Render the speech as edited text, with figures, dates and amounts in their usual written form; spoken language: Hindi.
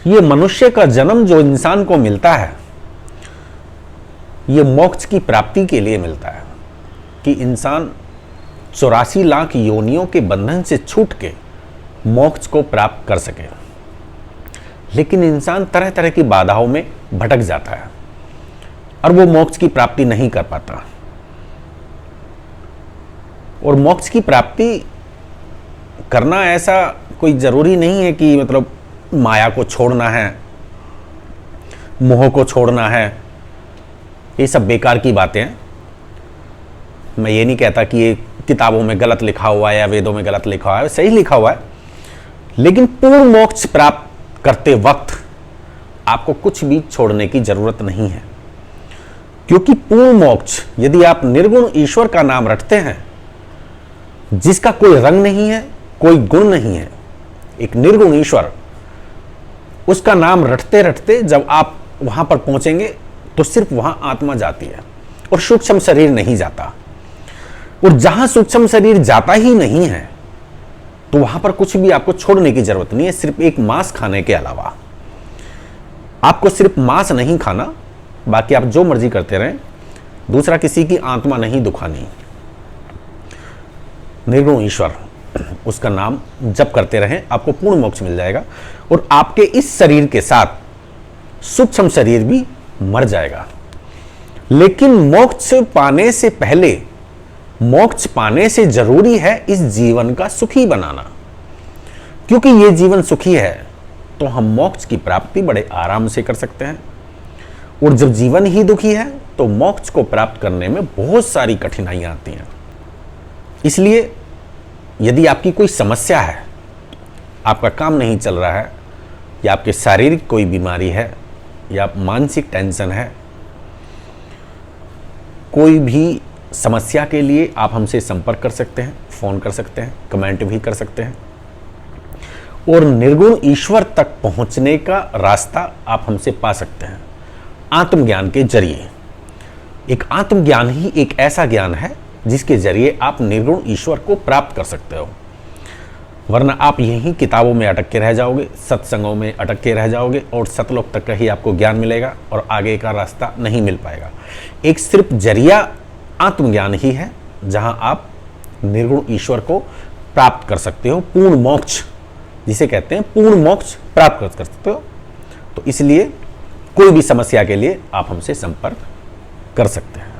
ये मनुष्य का जन्म जो इंसान को मिलता है, ये मोक्ष की प्राप्ति के लिए मिलता है कि इंसान 84 लाख योनियों के बंधन से छूट के मोक्ष को प्राप्त कर सके। लेकिन इंसान तरह तरह की बाधाओं में भटक जाता है और वो मोक्ष की प्राप्ति नहीं कर पाता। और मोक्ष की प्राप्ति करना ऐसा कोई जरूरी नहीं है कि मतलब माया को छोड़ना है, मोह को छोड़ना है। ये सब बेकार की बातें हैं। मैं ये नहीं कहता कि ये किताबों में गलत लिखा हुआ है या वेदों में गलत लिखा हुआ है, सही लिखा हुआ है। लेकिन पूर्ण मोक्ष प्राप्त करते वक्त आपको कुछ भी छोड़ने की जरूरत नहीं है, क्योंकि पूर्ण मोक्ष यदि आप निर्गुण ईश्वर का नाम रटते हैं, जिसका कोई रंग नहीं है, कोई गुण नहीं है, एक निर्गुण ईश्वर, उसका नाम रटते रटते जब आप वहां पर पहुंचेंगे तो सिर्फ वहां आत्मा जाती है और सूक्ष्म शरीर नहीं जाता। और जहां सूक्ष्म शरीर जाता ही नहीं है तो वहां पर कुछ भी आपको छोड़ने की जरूरत नहीं है, सिर्फ एक मांस खाने के अलावा। आपको सिर्फ मांस नहीं खाना, बाकी आप जो मर्जी करते रहें, दूसरा किसी की आत्मा नहीं दुखानी। निर्गुण ईश्वर, उसका नाम जप करते रहें, आपको पूर्ण मोक्ष मिल जाएगा। और आपके इस शरीर के साथ सूक्ष्म शरीर भी मर जाएगा। लेकिन मोक्ष पाने से पहले, मोक्ष पाने से जरूरी है इस जीवन का सुखी बनाना, क्योंकि ये जीवन सुखी है तो हम मोक्ष की प्राप्ति बड़े आराम से कर सकते हैं। और जब जीवन ही दुखी है तो मोक्ष को प्राप्त करने में बहुत सारी कठिनाइयां आती हैं। इसलिए यदि आपकी कोई समस्या है, आपका काम नहीं चल रहा है, या आपके शारीरिक कोई बीमारी है, या मानसिक टेंशन है, कोई भी समस्या के लिए आप हमसे संपर्क कर सकते हैं, फोन कर सकते हैं, कमेंट भी कर सकते हैं। और निर्गुण ईश्वर तक पहुंचने का रास्ता आप हमसे पा सकते हैं आत्मज्ञान के जरिए। एक आत्मज्ञान ही एक ऐसा ज्ञान है जिसके जरिए आप निर्गुण ईश्वर को प्राप्त कर सकते हो। वरना आप यहीं किताबों में अटक के रह जाओगे, सत्संगों में अटक के रह जाओगे और सतलोक तक का ही आपको ज्ञान मिलेगा और आगे का रास्ता नहीं मिल पाएगा। एक सिर्फ जरिया आत्मज्ञान ही है जहां आप निर्गुण ईश्वर को प्राप्त कर सकते हो, पूर्ण मोक्ष जिसे कहते हैं, पूर्ण मोक्ष प्राप्त कर सकते हो। तो इसलिए कोई भी समस्या के लिए आप हमसे संपर्क कर सकते हैं।